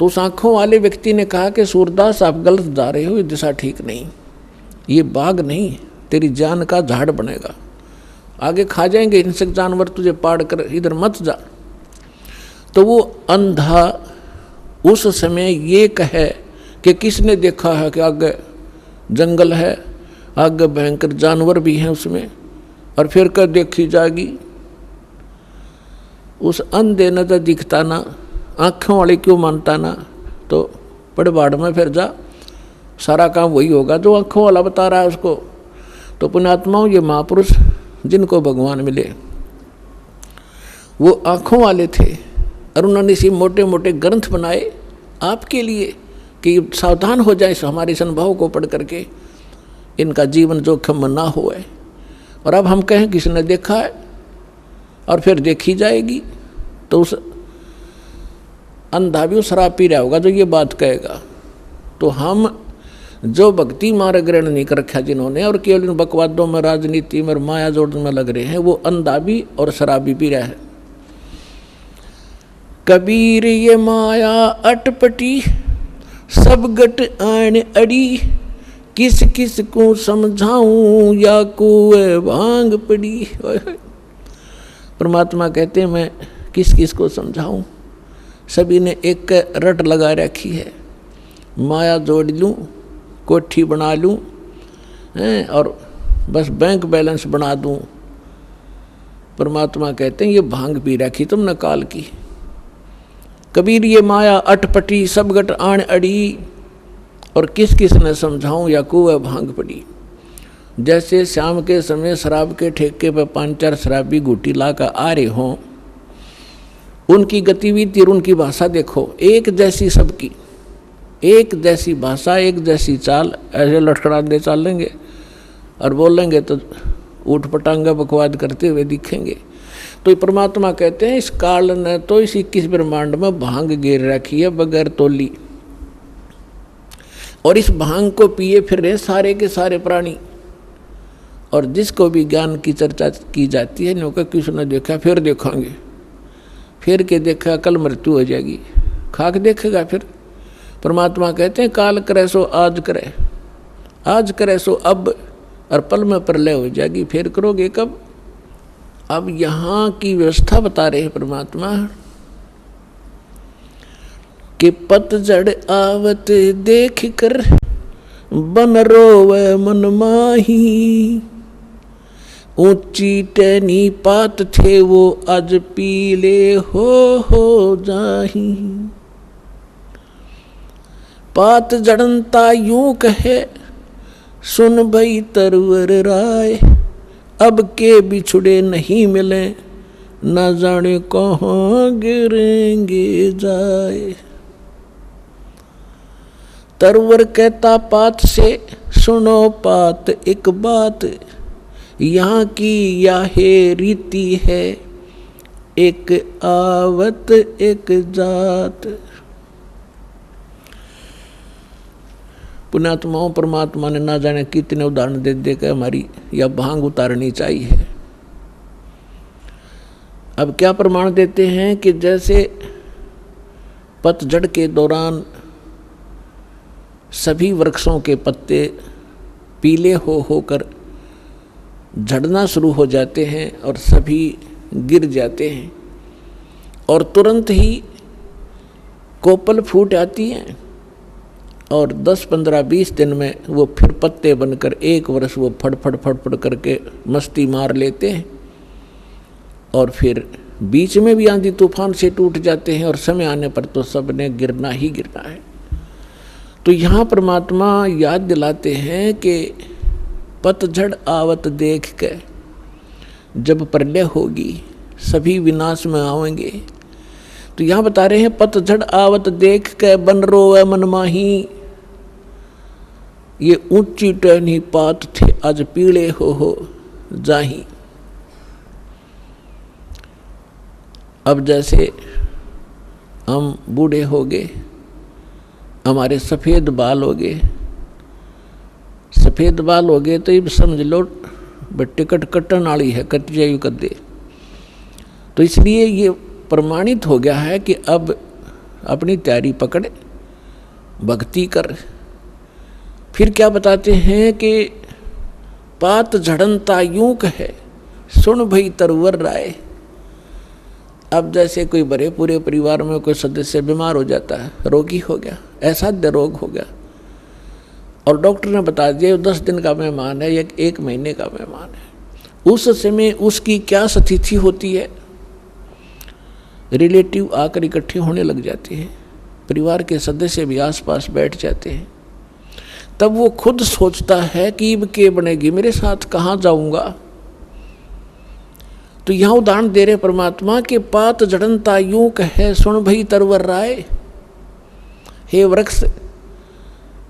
तो उस आँखों वाले व्यक्ति ने कहा कि सूरदास आप गलत जा रहे हो, ये दिशा ठीक नहीं, ये बाग नहीं, तेरी जान का झाड़ बनेगा, आगे खा जाएंगे हिंसक जानवर तुझे पाड़ कर, इधर मत जा। तो वो अंधा उस समय ये कहे कि किसने देखा है कि आगे जंगल है, आगे भयंकर जानवर भी हैं उसमें, और फिर कर देखी जाएगी। उस अंधे न तो दिखता ना, आँखों वाले क्यों मानता ना, तो पड़बाड़ में फिर जा, सारा काम वही होगा जो आँखों वाला बता रहा है उसको। तो पुण्यात्माओं, ये महापुरुष जिनको भगवान मिले वो आँखों वाले थे, और उन्होंने इसी मोटे मोटे ग्रंथ बनाए आपके लिए कि सावधान हो जाए हमारे इस अनुभव को पढ़ करके, इनका जीवन जोखिम में ना होए। और अब हम कहें किसने देखा है और फिर देखी जाएगी, तो उस अंधा भी उस शराब पी रहा होगा जो ये बात कहेगा। तो हम जो भक्ति मार्ग ग्रहण नहीं कर रखा जिन्होंने, और केवल इन बकवादों में, राजनीति में, माया जोड़ने में लग रहे हैं, वो अंधा भी और शराबी पी रहा है। कबीर ये माया अटपटी, सब गट आन अड़ी, किस किस को समझाऊं, या कुएं भांग पड़ी। परमात्मा कहते हैं मैं किस किस को समझाऊं, सभी ने एक रट लगा रखी है, माया जोड़ लूं, कोठी बना लूं, और बस बैंक बैलेंस बना दूं। परमात्मा कहते हैं ये भांग पी रखी तुमने काल की। कबीर ये माया अटपटी, सब गट आन अड़ी, और किस किस ने समझाऊं, या कुएं भांग पड़ी। जैसे शाम के समय शराब के ठेके पर 5-4 शराबी घूटी ला कर आ रहे हों, उनकी गतिविधि और उनकी भाषा देखो, एक जैसी सबकी, एक जैसी भाषा, एक जैसी चाल, ऐसे लटखड़ाते चलेंगे और बोलेंगे तो ऊट पटांगा बकवाद करते हुए दिखेंगे। तो परमात्मा कहते हैं इस काल ने तो इस 21 ब्रह्मांड में भांग गिर रखी है बगैर तोली, और इस भांग को पिए फिर रहे सारे के सारे प्राणी। और जिसको भी ज्ञान की चर्चा की जाती है, नौका किसने देखा, फिर देखेंगे, फिर के देखा कल मृत्यु हो जाएगी, खाक देखेगा फिर। परमात्मा कहते हैं काल करे सो आज करे, आज करे सो अब, और पल में प्रलय हो जाएगी, फिर करोगे कब। अब यहाँ की व्यवस्था बता रहे हैं परमात्मा कि पतझड़ आवत देख कर बन रोवे मन माही, ऊंची टहनी पात थे वो आज पीले हो जाही। पात जड़नता यूं कहे सुन भई तरवर राय, अब के बिछुड़े नहीं मिले न जाने कहाँ गिरेंगे जाए। तरवर कहता पात से सुनो पात एक बात, यहाँ की याहे रीति है एक आवत एक जात। पुण्यात्माओं, परमात्मा ने ना जाने कितने उदाहरण दे दे के हमारी यह भांग उतारनी चाहिए। अब क्या प्रमाण देते हैं कि जैसे पतझड़ के दौरान सभी वृक्षों के पत्ते पीले होकर झड़ना शुरू हो जाते हैं और सभी गिर जाते हैं, और तुरंत ही कोपल फूट आती हैं, और 10, 15, 20 दिन में वो फिर पत्ते बनकर 1 वर्ष वो फड़ करके मस्ती मार लेते हैं, और फिर बीच में भी आंधी तूफान से टूट जाते हैं, और समय आने पर तो सब ने गिरना ही गिरना है। तो यहाँ परमात्मा याद दिलाते हैं कि पतझड़ आवत देख के जब प्रलय होगी सभी विनाश में आवेंगे। तो यहाँ बता रहे हैं पतझड़ आवत देख के बन रोवे मन माही, ये ऊंची टहनी पात थे आज पीले हो जाही। अब जैसे हम बूढ़े हो गए, हमारे सफ़ेद बाल हो गए, सफ़ेद बाल हो गए तो ये समझ लो टिकट कटन वाली है, कट जायु कर दे। तो इसलिए ये प्रमाणित हो गया है कि अब अपनी तैयारी पकड़, भक्ति कर। फिर क्या बताते हैं कि पात झड़नता यूं कहे, सुन भई तरवर राय। अब जैसे कोई बड़े पूरे परिवार में कोई सदस्य बीमार हो जाता है, रोगी हो गया, असाध्य रोग हो गया, और डॉक्टर ने बता दिया 10 दिन का मेहमान है या 1 महीने का मेहमान है। उस समय उसकी क्या स्थिति होती है? रिलेटिव आकर इकट्ठे होने लग जाते हैं, परिवार के सदस्य भी आसपास बैठ जाते हैं। तब वो खुद सोचता है कि इब के बनेगी, मेरे साथ कहाँ जाऊंगा। तो यहाँ उदाहरण दे रहे परमात्मा के पात जड़नता यूं कहे, सुन भई तरवर राय। हे वृक्ष,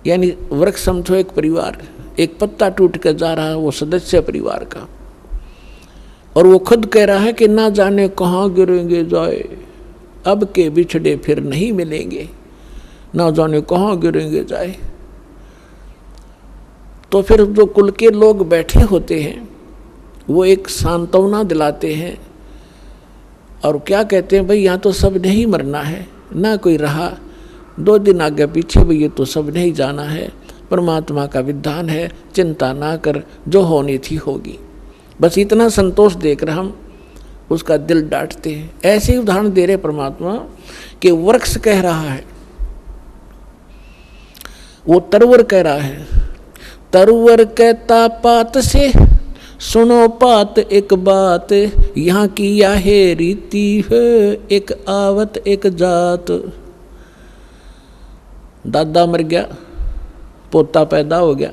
यानी वृक्ष समझो एक परिवार, एक पत्ता टूट कर जा रहा है वो सदस्य परिवार का, और वो खुद कह रहा है कि ना जाने कहाँ गिरेंगे जाए, अब के बिछड़े फिर नहीं मिलेंगे, ना जाने कहाँ गिरेंगे जाए। तो फिर जो कुल के लोग बैठे होते हैं वो एक सांत्वना दिलाते हैं और क्या कहते हैं, भाई यहाँ तो सब नहीं मरना है, ना कोई रहा, 2 दिन आगे पीछे भी ये तो सब नहीं जाना है, परमात्मा का विधान है, चिंता ना कर, जो होनी थी होगी। बस इतना संतोष देकर हम उसका दिल डांटते हैं। ऐसे ही उदाहरण दे रहे परमात्मा कि वृक्ष कह रहा है, वो तरवर कह रहा है, तरवर कहता पात से, सुनो पात एक बात, यहाँ की याहे रीति है, एक आवत एक जात। दादा मर गया, पोता पैदा हो गया,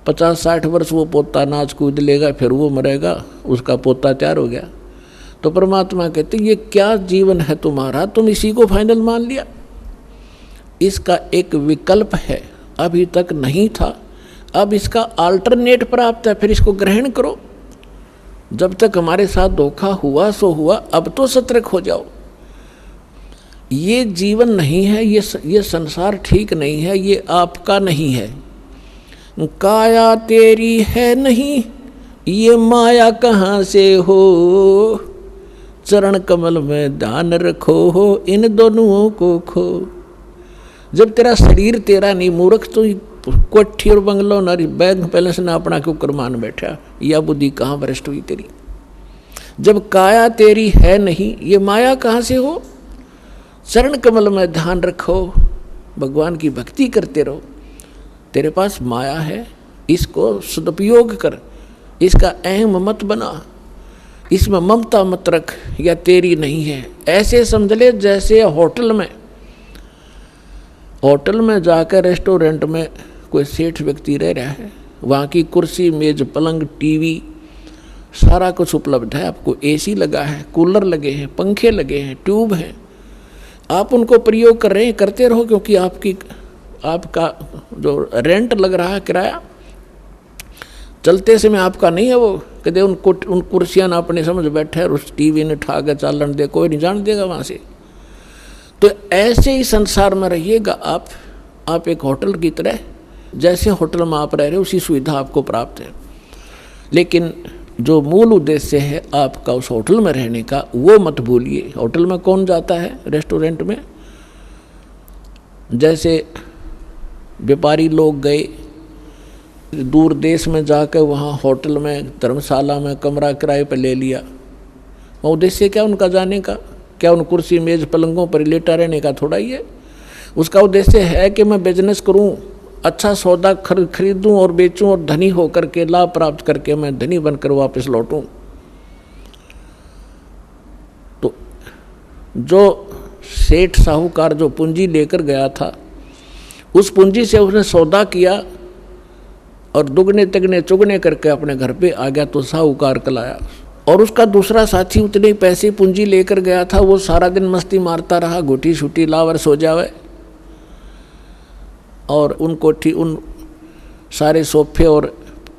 50-60 वर्ष वो पोता नाच कूद लेगा, फिर वो मरेगा, उसका पोता तैयार हो गया। तो परमात्मा कहते ये क्या जीवन है तुम्हारा, तुम इसी को फाइनल मान लिया। इसका एक विकल्प है, अभी तक नहीं था, अब इसका अल्टरनेट प्राप्त है, फिर इसको ग्रहण करो। जब तक हमारे साथ धोखा हुआ सो हुआ, अब तो सतर्क हो जाओ। ये जीवन नहीं है, ये संसार ठीक नहीं है, ये आपका नहीं है। काया तेरी है नहीं, ये माया कहाँ से हो, चरण कमल में ध्यान रखो हो, इन दोनों को खो। जब तेरा शरीर तेरा नहीं, मूर्ख तो कोठी और बंगलो नारी बैंक बैलेंस ना अपना क्यों कर मान बैठा, या बुद्धि कहाँ भ्रष्ट हुई तेरी। जब काया तेरी है नहीं, ये माया कहाँ से हो, चरण कमल में ध्यान रखो, भगवान की भक्ति करते रहो। तेरे पास माया है, इसको सदुपयोग कर, इसका अहम मत बना, इसमें ममता मत रख, या तेरी नहीं है। ऐसे समझ ले जैसे होटल में जाकर रेस्टोरेंट में कोई सेठ व्यक्ति रह रहा है, वहाँ की कुर्सी मेज पलंग टीवी सारा कुछ उपलब्ध है, आपको एसी लगा है, कूलर लगे हैं, पंखे लगे हैं, ट्यूब हैं, आप उनको प्रयोग कर रहे हैं, करते रहो, क्योंकि आपका जो रेंट लग रहा है, किराया चलते समय आपका नहीं है। वो कहते उन कुर्सियाँ ना अपने समझ बैठे और उस टीवी ने ठा के चालन दे, कोई नहीं जान देगा वहाँ से। तो ऐसे ही संसार में रहिएगा आप एक होटल की तरह, जैसे होटल में आप रह रहे हो उसी सुविधा आपको प्राप्त है, लेकिन जो मूल उद्देश्य है आपका उस होटल में रहने का, वो मत भूलिए। होटल में कौन जाता है रेस्टोरेंट में? जैसे व्यापारी लोग गए दूर देश में जाकर वहाँ होटल में धर्मशाला में कमरा किराए पर ले लिया, वो उद्देश्य क्या उनका जाने का? क्या उन कुर्सी मेज पलंगों पर लेटा रहने का थोड़ा ही है। उसका उद्देश्य है कि मैं बिजनेस करूं, अच्छा सौदा खरीदूं और बेचूं और धनी होकर के लाभ प्राप्त करके मैं धनी बनकर वापस लौटूं। तो जो सेठ साहूकार जो पूंजी लेकर गया था, उस पूंजी से उसने सौदा किया और दुगने तिगने चुगने करके अपने घर पे आ गया, तो साहूकार कलाया। और उसका दूसरा साथी उतने पैसे पूंजी लेकर गया था, वो सारा दिन मस्ती मारता रहा, घुटी छुटी लावर सो जावे, और उन सारे सोफे और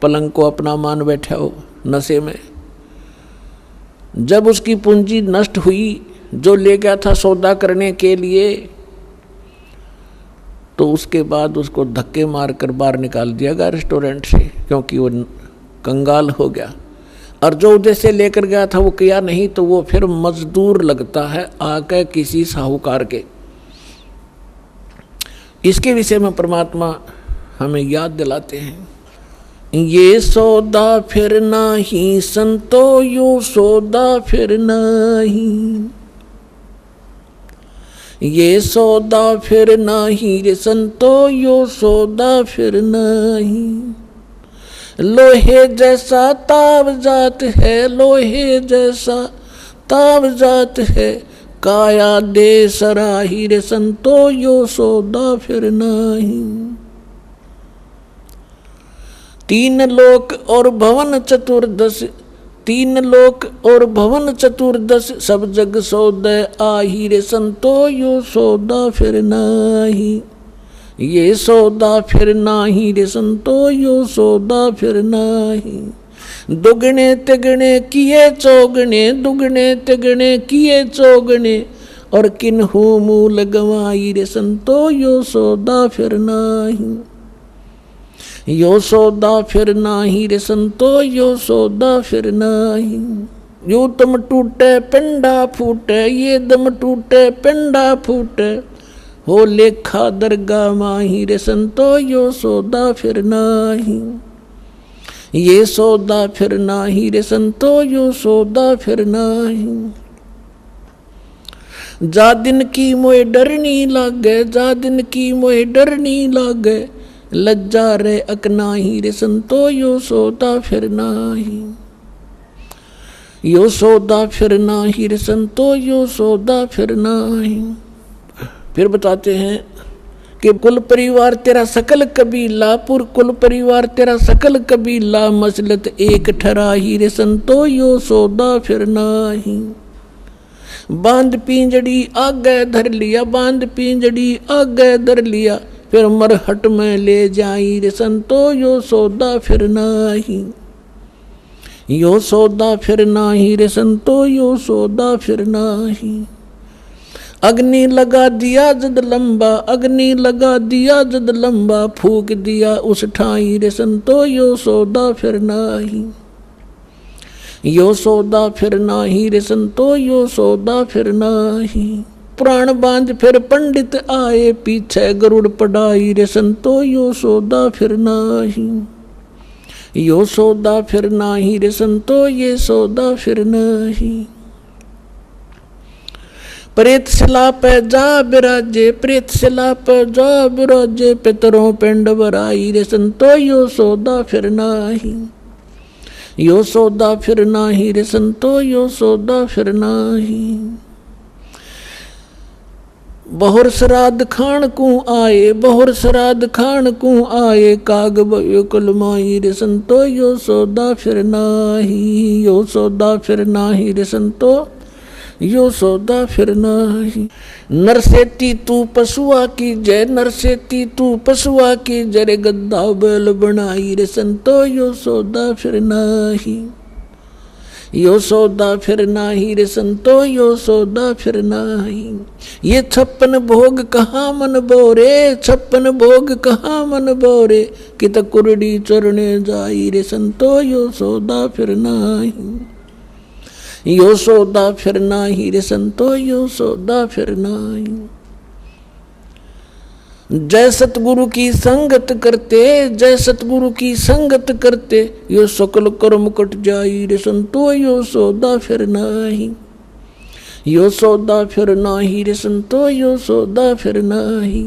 पलंग को अपना मान बैठा हो नशे में। जब उसकी पूंजी नष्ट हुई, जो ले गया था सौदा करने के लिए, तो उसके बाद उसको धक्के मारकर बाहर निकाल दिया गया रेस्टोरेंट से, क्योंकि वो कंगाल हो गया। और जो उद्देश्य लेकर गया था वो किया नहीं, तो वो फिर मजदूर लगता है आके किसी साहूकार के, इसके विषय में परमात्मा हमें याद दिलाते हैं, ये सौदा फिर नाही संतो यो सौदा फिर नाही, ये सौदा फिर नाही रे संतो यो सौदा फिर नाही। लोहे जैसा ताव जात है, लोहे जैसा ताव जात है, काया दे सराही रे संतो यो सौदा फिर नाही। तीन लोक और भवन चतुर्दश, तीन लोक और भवन चतुर्दश, सब जग सौदे आही रे संतो यो सौदा फिर नाही, ये सौदा फिर नाही रे संतो यो सौदा फिर नाही। दुगने तिगने किए चौगने, दुगने तिगने किए चौगने, और किन्हू मूल गवाई रे संतो यो सौदा फिर नाही, यो सौदा फिर नाही रे संतो यो सौदा फिर नाही। यो तम टूटे पिंडा फूटे, ये दम टूटे पिंडा फूटे, हो लेखा दरगाह माही रे संतो यो सौदा फिर नाही, ये सौदा फिर नाही रे संतो यो सौदा फिर नाही। जा दिन की मोए डरनी लागे, जा दिन की मोए डरनी लागे, लज्जा रे अकनाही रे संतो यो सौदा फिर नाही, यो सौदा फिर नाही रे संतो यो सौदा फिर नाही। फिर बताते हैं कि कुल परिवार तेरा सकल कबीला, पुर कुल परिवार तेरा सकल कबीला, मसलत एक ठराही रे संतो यो सौदा फिर नाही। बांध पिंजड़ी आगे धर लिया, बांध पिंजड़ी आगे धर लिया, फिर मरहट में ले जाई रे संतो यो सौदा फिर नाही, यो सौदा फिर नाही रे संतो यो सौदा फिर नाही। अग्नि लगा दिया जद लंबा, अग्नि लगा दिया जद लंबा, फूक दिया उस ठाई रे संतो यो सौदा फिर नाही, यो सौदा फिर नाही रे संतो यो सौदा फिर नाही। पुराण बांध फिर पंडित आए, पीछे गरुड़ पढ़ाई रे संतो यो सौदा फिर नाही, यो सौदा फिर नाही रे संतो ये सौदा फिर नाही। प्रेत शिला पे जा बिराजे, प्रेत शिला पे जा बिराजे, पितरों पिंड बराई रे संतो यो सौदा फिर नाही, यो सौदा फिर नाही रे संतो यो सौदा फिर नाही। बहुर श्राद्ध खान को आए, बहुर श्राद्ध खान को आए, काग भयो कुलमाई रे संतो यो सौदा फिर नाही, यो सौदा फिर नाही रे संतो यो सौदा फिर नाही। नरसेती तू पशुआ की जय, नरसेती तू पशुआ की जय, गद्दा बैल बनाई रे संतो यो सौदा फिर नाही, यो सौदा फिर नाही रे संतो यो सौदा फिर नाही। ये 56 भोग कहाँ मन बोरे, 56 भोग कहाँ मन बोरे, कित कुरड़ी चरणे जाई रे संतो यो सौदा फिर नाही, यो सौदा फिर नाही रे संतो यो सौदा फिर नाही। जय सतगुरु की संगत करते, जय सतगुरु की संगत करते, यो सकल कर्म कट जाई रे संतो यो सौदा फिर नाही, यो सौदा फिर नाही रे संतो यो सौदा फिर नाही।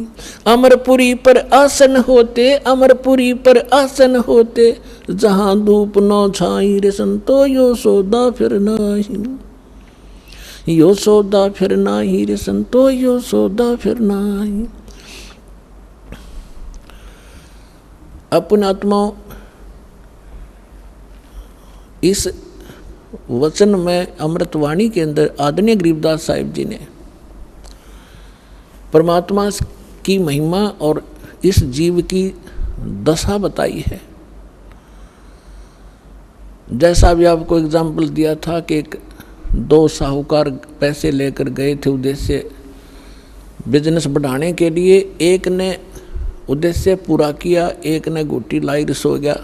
अमरपुरी पर आसन होते, अमरपुरी पर आसन होते, जहाँ धूप न छाई रे संतो यो सौदा फिर नाही, यो सौदा फिर नाही रे संतो यो सौदा फिर नाही। अपने आत्माओं, इस वचन में अमृतवाणी के अंदर आदरणीय गरीबदास साहिब जी ने परमात्मा की महिमा और इस जीव की दशा बताई है। जैसा भी आपको एग्जाम्पल दिया था कि एक 2 साहूकार पैसे लेकर गए थे उद्देश्य बिजनेस बढ़ाने के लिए, एक ने उद्देश्य पूरा किया, एक ने घुट्टी लाई सो गया।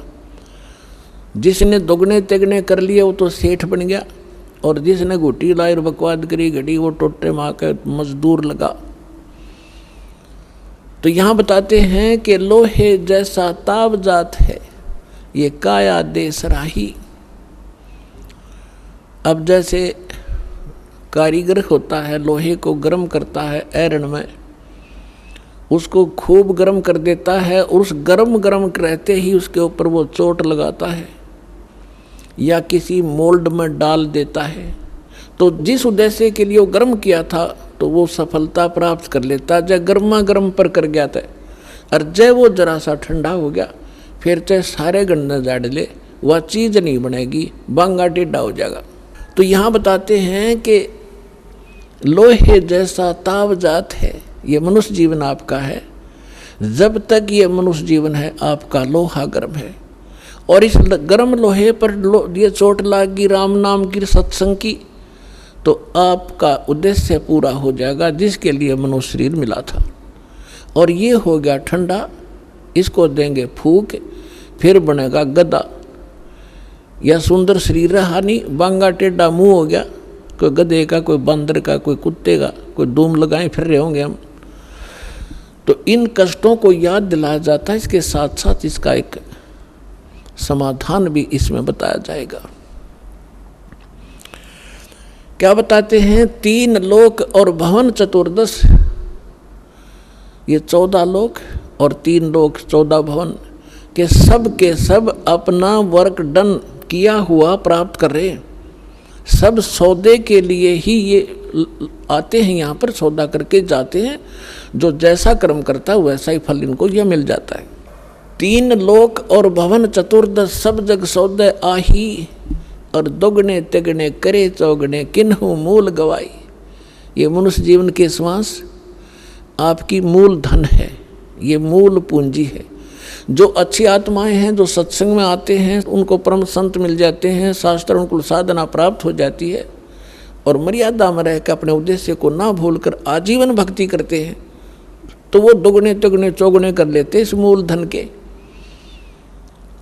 जिसने दोगुने तिगने कर लिए वो तो सेठ बन गया, और जिसने घुट्टी लाई बकवाद करी घड़ी वो टोटे माँ के मजदूर लगा। तो यहाँ बताते हैं कि लोहे जैसा ताव जात है ये काया देश राही। अब जैसे कारीगर होता है, लोहे को गर्म करता है ऐरन में, उसको खूब गर्म कर देता है और उस गर्म रहते ही उसके ऊपर वो चोट लगाता है या किसी मोल्ड में डाल देता है, तो जिस उद्देश्य के लिए वो गर्म किया था तो वो सफलता प्राप्त कर लेता। जब गर्मा गर्म पर कर गया था और जब वो जरा सा ठंडा हो गया फिर चाहे सारे गन्ने जाड़ ले वह चीज़ नहीं बनेगी, बांगा टेढ़ा हो जाएगा। तो यहाँ बताते हैं कि लोहे जैसा ताव जात है, ये मनुष्य जीवन आपका है। जब तक ये मनुष्य जीवन है आपका लोहा गर्म है, और इस गर्म लोहे पर ये चोट लागी राम नाम की सत्संग की तो आपका उद्देश्य पूरा हो जाएगा जिसके लिए मनुष्य शरीर मिला था। और ये हो गया ठंडा, इसको देंगे फूक, फिर बनेगा गदा। या सुंदर शरीर रहा नहीं, बांगा टेढ़ा मुंह हो गया, कोई गधे का, कोई बंदर का, कोई कुत्ते का, कोई धूम लगाए फिर रहे होंगे हम। तो इन कष्टों को याद दिलाया जाता है, इसके साथ साथ इसका एक समाधान भी इसमें बताया जाएगा। क्या बताते हैं? 3 लोक और भवन चतुर्दश, ये 14 लोक और 3 लोक 14 भवन के सब अपना वर्क डन किया हुआ प्राप्त कर रहे हैं। सब सौदे के लिए ही ये आते हैं, यहाँ पर सौदा करके जाते हैं। जो जैसा कर्म करता है वैसा ही फल इनको यह मिल जाता है। 3 लोक और भवन चतुर्दश सब जग सौदे आही, और दोगुने तिगुने करे चौगुने किन्हु मूल गवाई। ये मनुष्य जीवन के श्वास आपकी मूल धन है, ये मूल पूंजी है। जो अच्छी आत्माएं हैं, जो सत्संग में आते हैं, उनको परम संत मिल जाते हैं, शास्त्र उनको साधना प्राप्त हो जाती है, और मर्यादा में रहकर अपने उद्देश्य को ना भूलकर आजीवन भक्ति करते हैं, तो वो दोगुने तिगुने चौगुने कर लेते इस मूल धन के।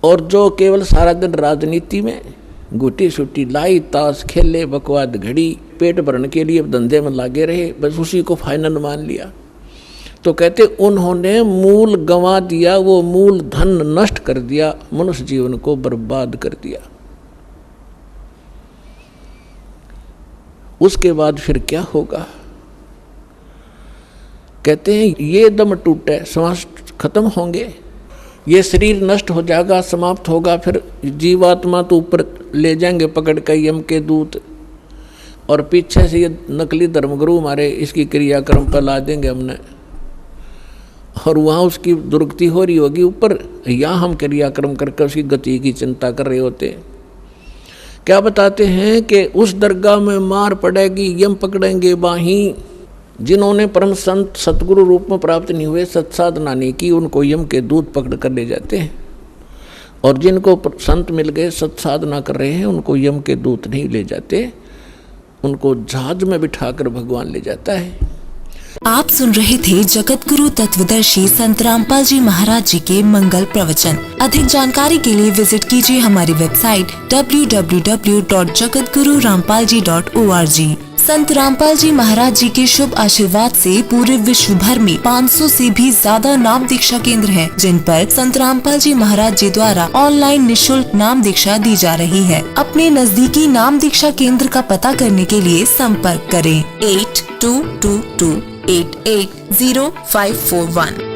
और जो केवल सारा दिन राजनीति में गुटी सुटी लाई, ताश खेले, बकवाद घड़ी, पेट भरने के लिए धंधे में लागे रहे, बस उसी को फाइनल मान लिया, तो कहते उन्होंने मूल गंवा दिया, वो मूल धन नष्ट कर दिया, मनुष्य जीवन को बर्बाद कर दिया। उसके बाद फिर क्या होगा? कहते हैं ये दम टूटे, श्वास खत्म होंगे, ये शरीर नष्ट हो जाएगा, समाप्त होगा। फिर जीवात्मा तो ऊपर ले जाएंगे पकड़ कर यम के दूत, और पीछे से ये नकली धर्मगुरु हमारे इसकी क्रियाक्रम पर ला देंगे हमने, और वहाँ उसकी दुर्गति हो रही होगी ऊपर, यहाँ हम क्रियाक्रम करके उसकी गति की चिंता कर रहे होते हैं। क्या बताते हैं कि उस दरगाह में मार पड़ेगी, यम पकड़ेंगे बाहीं। जिन्होंने परम संत सतगुरु रूप में प्राप्त नहीं हुए, सत्साधना नहीं की, उनको यम के दूत पकड़ कर ले जाते हैं, और जिनको संत मिल गए, सत्साधना कर रहे हैं, उनको यम के दूत नहीं ले जाते, उनको जहाज में बिठाकर भगवान ले जाता है। आप सुन रहे थे जगत गुरु तत्वदर्शी संत रामपाल जी महाराज जी के मंगल प्रवचन। अधिक जानकारी के लिए विजिट कीजिए हमारी वेबसाइट www.jagatgururampalji.org। संत रामपाल जी महाराज जी के शुभ आशीर्वाद से पूरे विश्व भर में 500 से भी ज्यादा नाम दीक्षा केंद्र हैं, जिन पर संत रामपाल जी महाराज जी द्वारा ऑनलाइन निशुल्क नाम दीक्षा दी जा रही है। अपने नजदीकी नाम दीक्षा केंद्र का पता करने के लिए संपर्क करें 8222880541।